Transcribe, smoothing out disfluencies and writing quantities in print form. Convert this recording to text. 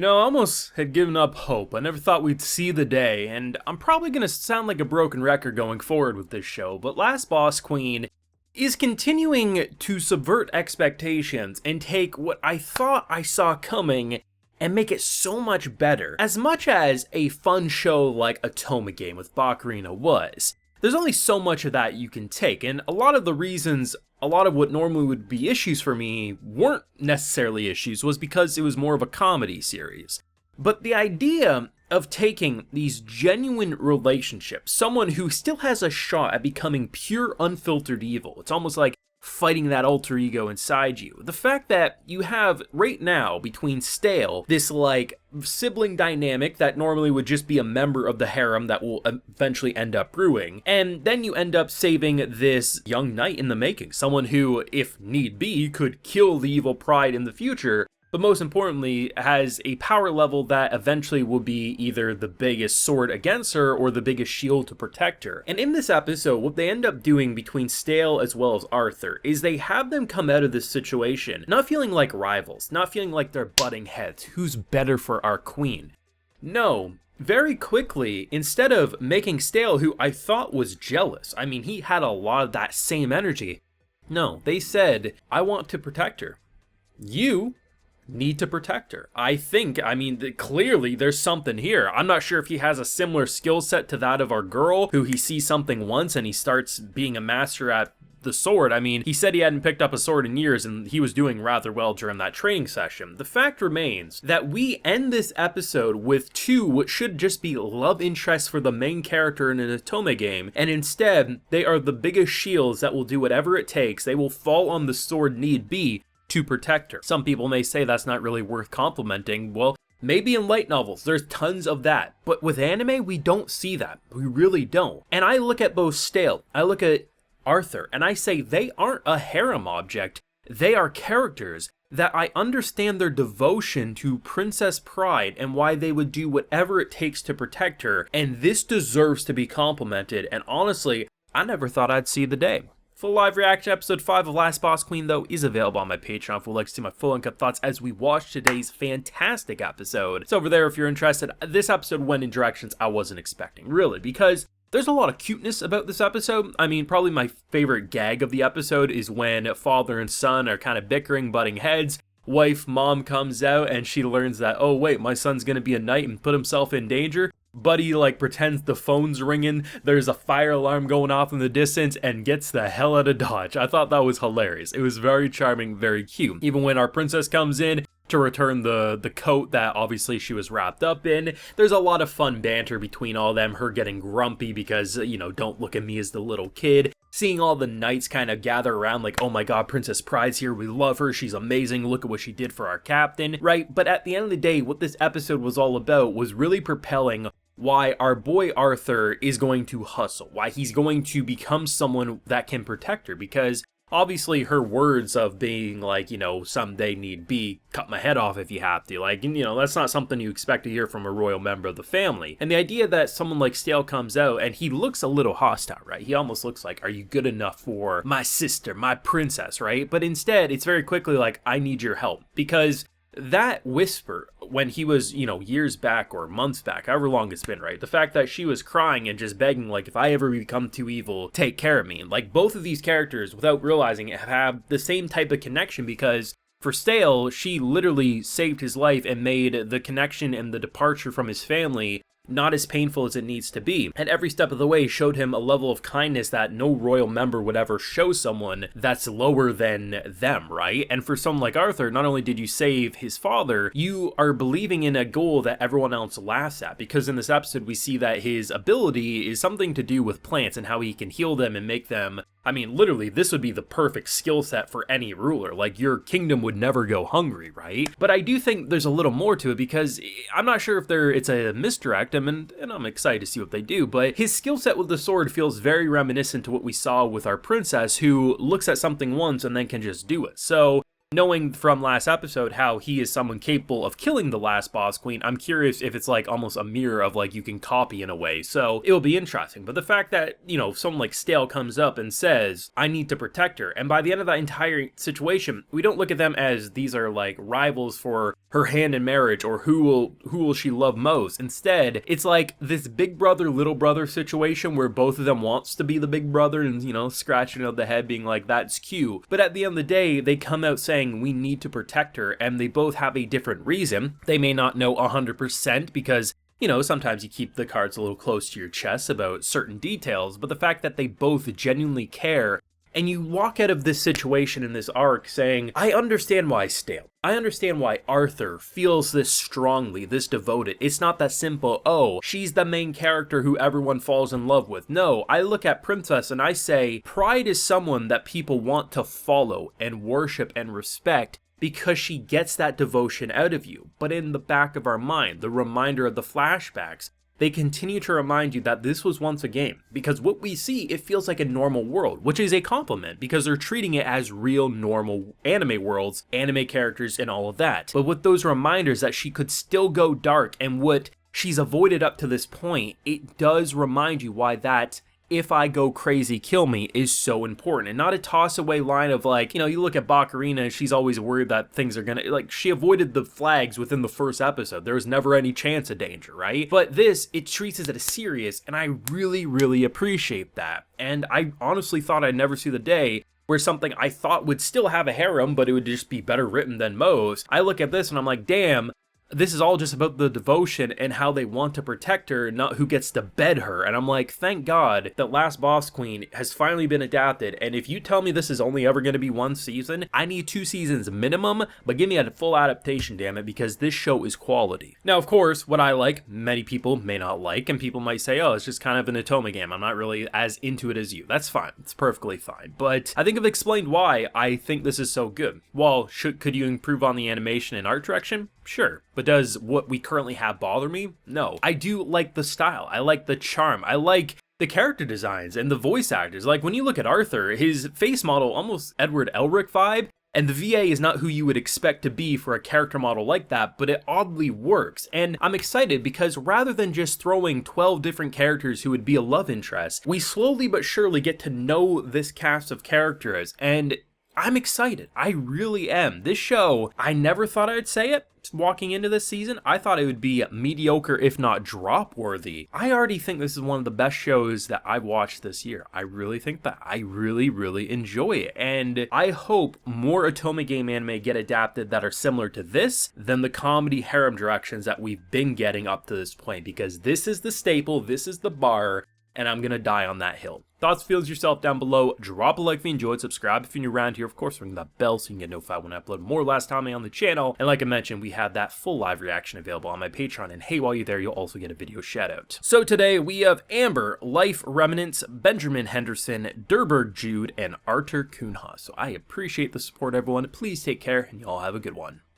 I almost had given up hope. I never thought we'd see the day, and I'm probably gonna sound like a broken record going forward with this show, but Last Boss Queen is continuing to subvert expectations and take what I thought I saw coming and make it so much better. As much as a fun show like Otome Game with Bakurina was, there's only so much of that you can take, and a lot of the reasons a lot of what normally would be issues for me weren't necessarily issues was because it was more of a comedy series. But the idea of taking these genuine relationships, someone who still has a shot at becoming pure unfiltered evil, it's almost like fighting that alter ego inside you. The fact that you have right now between Stale this like sibling dynamic that normally would just be a member of the harem that will eventually end up brewing, and then you end up saving this young knight in the making, someone who, if need be, could kill the evil pride in the future, but most importantly, has a power level that eventually will be either the biggest sword against her or the biggest shield to protect her. And in this episode, what they end up doing between Stale as well as Arthur is they have them come out of this situation not feeling like rivals, not feeling like they're butting heads, who's better for our queen. No, very quickly, instead of making Stale, who I thought was jealous, I mean, he had a lot of that same energy, no, they said, I want to protect her. You need to protect her. I mean, clearly there's something here. I'm not sure if he has a similar skill set to that of our girl, who he sees something once and he starts being a master at the sword. I mean, he said he hadn't picked up a sword in years and he was doing rather well during that training session. The fact remains that we end this episode with two what should just be love interests for the main character in an Otome game, and instead they are the biggest shields that will do whatever it takes. They will fall on the sword need be to protect her. Some people may say that's not really worth complimenting. Well, maybe in light novels, there's tons of that. But with anime, we don't see that. We really don't. And I look at both Stale, I look at Arthur, and I say they aren't a harem object. They are characters that I understand their devotion to Princess Pride and why they would do whatever it takes to protect her. And this deserves to be complimented. And honestly, I never thought I'd see the day. Full live reaction episode 5 of Last Boss Queen, though, is available on my Patreon if you'd like to see my full uncut thoughts as we watch today's fantastic episode. It's over there if you're interested. This episode went in directions I wasn't expecting, really, because there's a lot of cuteness about this episode. I mean, probably my favorite gag of the episode is when father and son are kind of bickering, butting heads. Mom comes out and she learns that, oh wait, my son's gonna be a knight and put himself in danger. Buddy like pretends the phone's ringing, there's a fire alarm going off in the distance, and gets the hell out of Dodge. I thought that was hilarious. It was very charming, very cute. Even when our princess comes in to return the coat that obviously she was wrapped up in, there's a lot of fun banter between all of them, her getting grumpy because, don't look at me as the little kid. Seeing all the knights kind of gather around like, oh my god, Princess Pride's here, we love her, she's amazing, look at what she did for our captain, right? But at the end of the day, what this episode was all about was really propelling why our boy Arthur is going to hustle, why he's going to become someone that can protect her, because obviously her words of being like, someday need be, cut my head off if you have to, like, that's not something you expect to hear from a royal member of the family. And the idea that someone like Stale comes out and he looks a little hostile, right? He almost looks like, are you good enough for my sister, my princess, right? But instead, it's very quickly like, I need your help, because that whisper when he was, years back or months back, however long it's been, right? The fact that she was crying and just begging, like, if I ever become too evil, take care of me. Like, both of these characters, without realizing it, have the same type of connection, because for Stale, she literally saved his life and made the connection and the departure from his family not as painful as it needs to be, and every step of the way showed him a level of kindness that no royal member would ever show someone that's lower than them, right? And for someone like Arthur, not only did you save his father, you are believing in a goal that everyone else laughs at, because in this episode we see that his ability is something to do with plants and how he can heal them and make them, I mean, literally, this would be the perfect skill set for any ruler. Like, your kingdom would never go hungry, right? But I do think there's a little more to it, because I'm not sure if it's a misdirect, and I'm excited to see what they do, but his skill set with the sword feels very reminiscent to what we saw with our princess, who looks at something once and then can just do it. So knowing from last episode how he is someone capable of killing the last boss queen, I'm curious if it's like almost a mirror of like you can copy in a way. So it'll be interesting. But the fact that, someone like Stale comes up and says, I need to protect her. And by the end of that entire situation, we don't look at them as these are like rivals for her hand in marriage or who will she love most. Instead, it's like this big brother, little brother situation where both of them wants to be the big brother and, you know, scratching out the head being like, that's cute. But at the end of the day, they come out saying we need to protect her, and they both have a different reason. They may not know 100% because, you know, sometimes you keep the cards a little close to your chest about certain details, but the fact that they both genuinely care, and you walk out of this situation in this arc saying, I understand why Stale. I understand why Arthur feels this strongly, this devoted. It's not that simple, oh, she's the main character who everyone falls in love with. No, I look at Princess and I say, Pride is someone that people want to follow and worship and respect, because she gets that devotion out of you. But in the back of our mind, the reminder of the flashbacks, they continue to remind you that this was once a game. Because what we see, it feels like a normal world, which is a compliment because they're treating it as real normal anime worlds, anime characters, and all of that. But with those reminders that she could still go dark and what she's avoided up to this point, it does remind you why that if I go crazy, kill me is so important, and not a toss away line of like, you know, you look at Bakarina and she's always worried that things are gonna, like, she avoided the flags within the first episode. There was never any chance of danger, right? But this, it treats it as serious, and I really, really appreciate that. And I honestly thought I'd never see the day where something I thought would still have a harem, but it would just be better written than most. I look at this and I'm like, damn, this is all just about the devotion and how they want to protect her, not who gets to bed her. And I'm like, thank God that Last Boss Queen has finally been adapted. And if you tell me this is only ever going to be one season, I need 2 seasons minimum, but give me a full adaptation, damn it, because this show is quality. Now, of course, what I like, many people may not like, and people might say, oh, it's just kind of an Otome game. I'm not really as into it as you. That's fine. It's perfectly fine. But I think I've explained why I think this is so good. Well, could you improve on the animation and art direction? Sure. But does what we currently have bother me? No. I do like the style. I like the charm. I like the character designs and the voice actors. Like when you look at Arthur, his face model, almost Edward Elric vibe, and the VA is not who you would expect to be for a character model like that, but it oddly works. And I'm excited because rather than just throwing 12 different characters who would be a love interest, we slowly but surely get to know this cast of characters, and I'm excited. I really am. This show, I never thought I'd say it walking into this season. I thought it would be mediocre, if not drop worthy. I already think this is one of the best shows that I've watched this year. I really think that. I really, really enjoy it. And I hope more Otome Game anime get adapted that are similar to this than the comedy harem directions that we've been getting up to this point, because this is the staple, this is the bar, and I'm gonna die on that hill. Thoughts, feels yourself down below. Drop a like if you enjoyed, subscribe if you're new around here. Of course, ring that bell so you can get notified when I upload more LasTame on the channel. And like I mentioned, we have that full live reaction available on my Patreon. And hey, while you're there, you'll also get a video shout out. So today we have Amber, Life Remnants, Benjamin Henderson, Durberg Jude, and Arthur Kunha. So I appreciate the support, everyone. Please take care, and y'all have a good one.